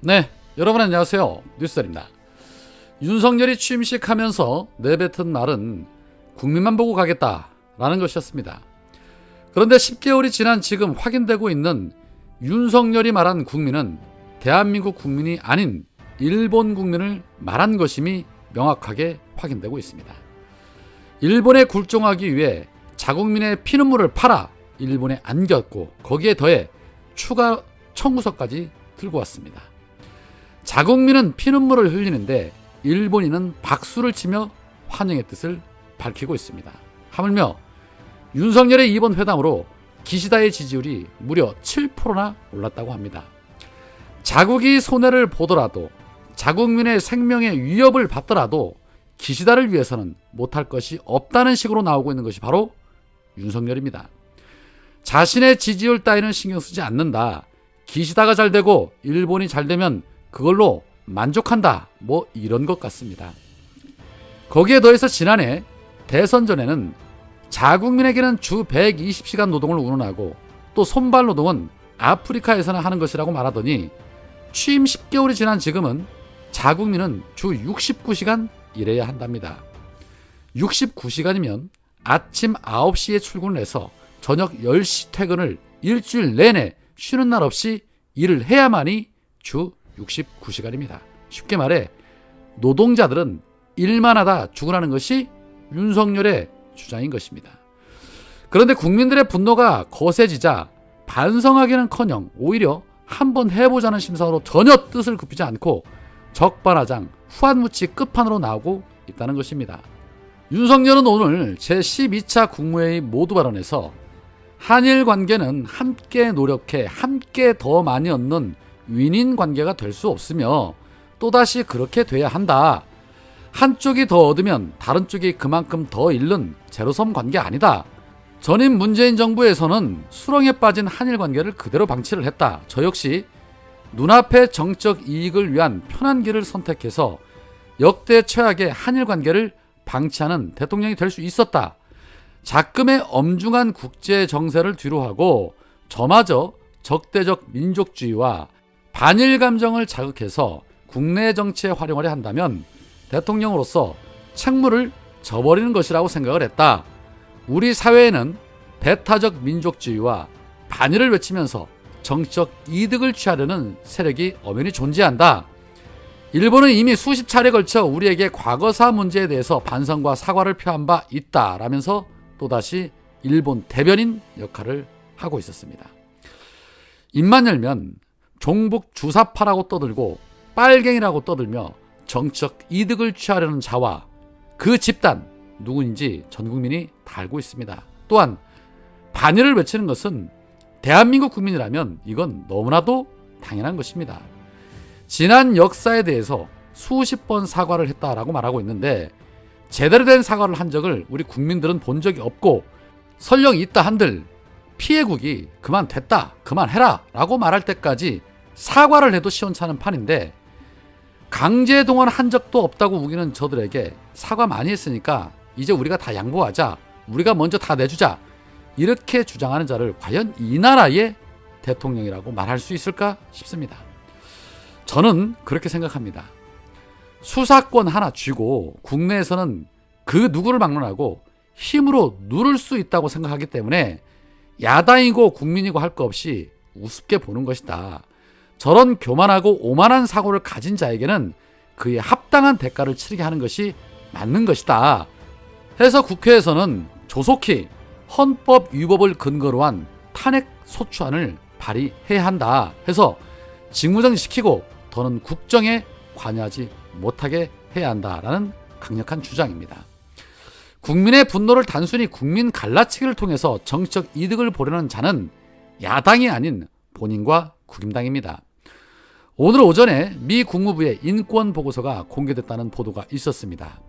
네, 여러분 안녕하세요. 뉴스들입니다. 윤석열이 취임식하면서 내뱉은 말은 국민만 보고 가겠다라는 것이었습니다. 그런데 10개월이 지난 지금 확인되고 있는 윤석열이 말한 국민은 대한민국 국민이 아닌 일본 국민을 말한 것임이 명확하게 확인되고 있습니다. 일본에 굴종하기 위해 자국민의 피눈물을 팔아 일본에 안겼고 거기에 더해 추가 청구서까지 들고 왔습니다. 자국민은 피눈물을 흘리는데 일본인은 박수를 치며 환영의 뜻을 밝히고 있습니다. 하물며 윤석열의 이번 회담으로 기시다의 지지율이 무려 7%나 올랐다고 합니다. 자국이 손해를 보더라도 자국민의 생명의 위협을 받더라도 기시다를 위해서는 못할 것이 없다는 식으로 나오고 있는 것이 바로 윤석열입니다. 자신의 지지율 따위는 신경 쓰지 않는다. 기시다가 잘 되고 일본이 잘 되면 그걸로 만족한다. 뭐 이런 것 같습니다. 거기에 더해서 지난해 대선 전에는 자국민에게는 주 120시간 노동을 운운하고 또 손발 노동은 아프리카에서나 하는 것이라고 말하더니 취임 10개월이 지난 지금은 자국민은 주 69시간 일해야 한답니다. 69시간이면 아침 9시에 출근을 해서 저녁 10시 퇴근을 일주일 내내 쉬는 날 없이 일을 해야만이 주 69시간입니다. 쉽게 말해 노동자들은 일만 하다 죽으라는 것이 윤석열의 주장인 것입니다. 그런데 국민들의 분노가 거세지자 반성하기는커녕 오히려 한번 해보자는 심산으로 전혀 뜻을 굽히지 않고 적반하장 후한무치 끝판으로 나오고 있다는 것입니다. 윤석열은 오늘 제12차 국무회의 모두 발언에서 한일 관계는 함께 노력해 함께 더 많이 얻는 윈윈 관계가 될 수 없으며 또다시 그렇게 돼야 한다. 한쪽이 더 얻으면 다른 쪽이 그만큼 더 잃는 제로섬 관계 아니다. 전임 문재인 정부에서는 수렁에 빠진 한일 관계를 그대로 방치를 했다. 저 역시 눈앞의 정적 이익을 위한 편한 길을 선택해서 역대 최악의 한일 관계를 방치하는 대통령이 될 수 있었다. 작금의 엄중한 국제 정세를 뒤로하고 저마저 적대적 민족주의와 반일 감정을 자극해서 국내 정치에 활용하려 한다면 대통령으로서 책무를 져버리는 것이라고 생각을 했다. 우리 사회에는 배타적 민족주의와 반일을 외치면서 정치적 이득을 취하려는 세력이 엄연히 존재한다. 일본은 이미 수십 차례에 걸쳐 우리에게 과거사 문제에 대해서 반성과 사과를 표한 바 있다라면서 또다시 일본 대변인 역할을 하고 있었습니다. 입만 열면 종북 주사파라고 떠들고 빨갱이라고 떠들며 정치적 이득을 취하려는 자와 그 집단 누구인지 전 국민이 다 알고 있습니다. 또한 반일을 외치는 것은 대한민국 국민이라면 이건 너무나도 당연한 것입니다. 지난 역사에 대해서 수십 번 사과를 했다라고 말하고 있는데 제대로 된 사과를 한 적을 우리 국민들은 본 적이 없고 설령 있다 한들 피해국이 그만 됐다 그만해라 라고 말할 때까지 사과를 해도 시원찮은 판인데 강제 동원한 적도 없다고 우기는 저들에게 사과 많이 했으니까 이제 우리가 다 양보하자, 우리가 먼저 다 내주자 이렇게 주장하는 자를 과연 이 나라의 대통령이라고 말할 수 있을까 싶습니다. 저는 그렇게 생각합니다. 수사권 하나 쥐고 국내에서는 그 누구를 막론하고 힘으로 누를 수 있다고 생각하기 때문에 야당이고 국민이고 할 거 없이 우습게 보는 것이다. 저런 교만하고 오만한 사고를 가진 자에게는 그에 합당한 대가를 치르게 하는 것이 맞는 것이다. 해서 국회에서는 조속히 헌법 위법을 근거로 한 탄핵 소추안을 발의해야 한다 해서 직무정지시키고 더는 국정에 관여하지 못하게 해야 한다라는 강력한 주장입니다. 국민의 분노를 단순히 국민 갈라치기를 통해서 정치적 이득을 보려는 자는 야당이 아닌 본인과 국임당입니다. 오늘 오전에 미 국무부의 인권 보고서가 공개됐다는 보도가 있었습니다.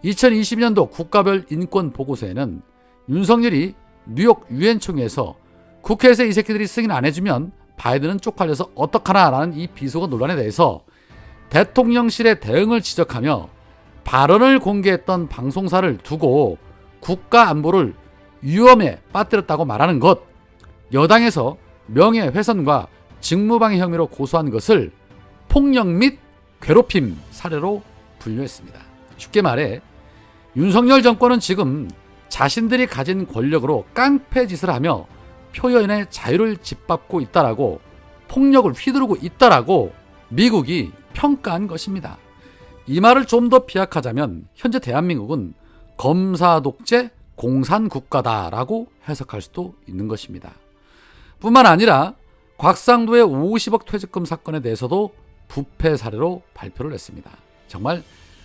2020년도 국가별 인권 보고서에는 윤석열이 뉴욕 유엔 총회에서 국회에서 이 새끼들이 승인 안 해주면 바이든은 쪽팔려서 어떡하나라는 이 비속어 논란에 대해서 대통령실의 대응을 지적하며 발언을 공개했던 방송사를 두고 국가 안보를 위험에 빠뜨렸다고 말하는 것, 여당에서 명예훼손과 직무방해 혐의로 고소한 것을 폭력 및 괴롭힘 사례로 분류했습니다. 쉽게 말해 윤석열 정권은 지금 자신들이 가진 권력으로 깡패짓을 하며 표현의 자유를 짓밟고 있다라고, 폭력을 휘두르고 있다라고 미국이 평가한 것입니다. 이 말을 좀 더 비약하자면 현재 대한민국은 검사 독재 공산 국가다라고 해석할 수도 있는 것입니다. 뿐만 아니라 곽상도의 50억 퇴직금 사건에 대해서도 부패 사례로 발표를 했습니다. 정말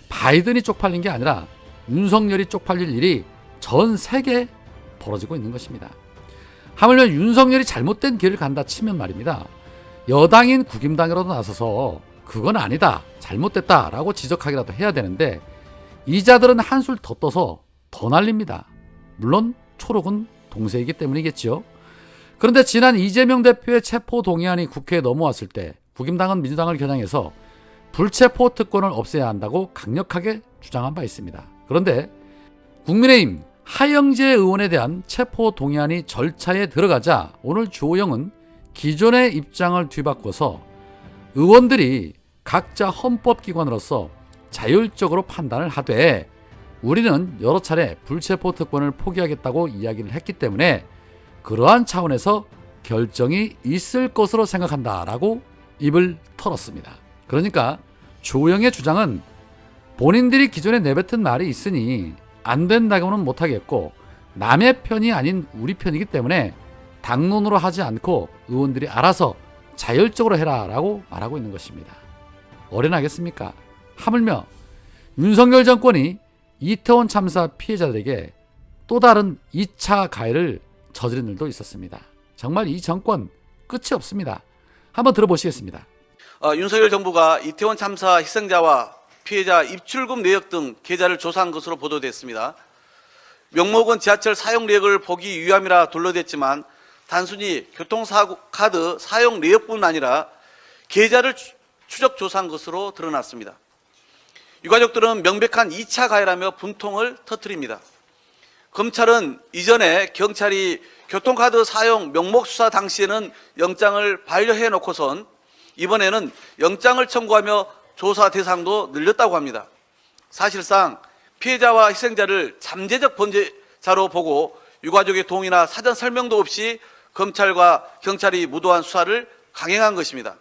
바이든이 쪽팔린 게 아니라 윤석열이 쪽팔릴 일이 전 세계에 벌어지고 있는 것입니다. 하물며 윤석열이 잘못된 길을 간다 치면 말입니다. 여당인 국힘당이라도 나서서 그건 아니다, 잘못됐다라고 지적하기라도 해야 되는데 이 자들은 한술 더 떠서 더 날립니다. 물론 초록은 동세이기 때문이겠지요. 그런데 지난 이재명 대표의 체포 동의안이 국회에 넘어왔을 때 국힘당은 민주당을 겨냥해서 불체포 특권을 없애야 한다고 강력하게 주장한 바 있습니다. 그런데 국민의힘 하영재 의원에 대한 체포 동의안이 절차에 들어가자 오늘 주호영은 기존의 입장을 뒤바꿔서 의원들이 각자 헌법기관으로서 자율적으로 판단을 하되 우리는 여러 차례 불체포 특권을 포기하겠다고 이야기를 했기 때문에 그러한 차원에서 결정이 있을 것으로 생각한다라고 입을 털었습니다. 그러니까 주호영의 주장은 본인들이 기존에 내뱉은 말이 있으니 안 된다고는 못하겠고 남의 편이 아닌 우리 편이기 때문에 당론으로 하지 않고 의원들이 알아서 자율적으로 해라라고 말하고 있는 것입니다. 어련하겠습니까? 하물며 윤석열 정권이 이태원 참사 피해자들에게 또 다른 2차 가해를 저지른 일도 있었습니다. 정말 이 정권 끝이 없습니다. 한번 들어보시겠습니다. 윤석열 정부가 이태원 참사 희생자와 피해자 입출금 내역 등 계좌를 조사한 것으로 보도됐습니다. 명목은 지하철 사용 내역을 보기 위함이라 둘러댔지만 단순히 교통사고 카드 사용 내역뿐 아니라 계좌를 추적 조사한 것으로 드러났습니다. 유가족들은 명백한 2차 가해라며 분통을 터뜨립니다. 검찰은 이전에 경찰이 교통카드 사용 명목 수사 당시에는 영장을 반려해 놓고선 이번에는 영장을 청구하며 조사 대상도 늘렸다고 합니다. 사실상 피해자와 희생자를 잠재적 범죄자로 보고 유가족의 동의나 사전 설명도 없이 검찰과 경찰이 무도한 수사를 강행한 것입니다.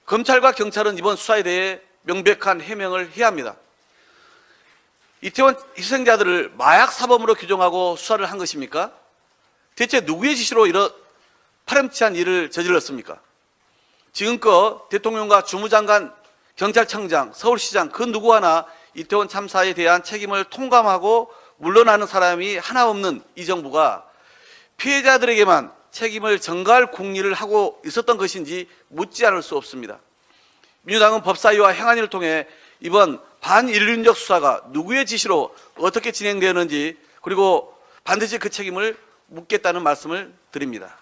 검찰과 경찰은 이번 수사에 대해 명백한 해명을 해야 합니다. 이태원 희생자들을 마약 사범으로 규정하고 수사를 한 것입니까? 대체 누구의 지시로 이런 파렴치한 일을 저질렀습니까? 지금껏 대통령과 주무장관, 경찰청장, 서울시장 그 누구 하나 이태원 참사에 대한 책임을 통감하고 물러나는 사람이 하나 없는 이 정부가 피해자들에게만 책임을 전가할 궁리를 하고 있었던 것인지 묻지 않을 수 없습니다. 민주당은 법사위와 행안위를 통해 이번 반인륜적 수사가 누구의 지시로 어떻게 진행되었는지 그리고 반드시 그 책임을 묻겠다는 말씀을 드립니다.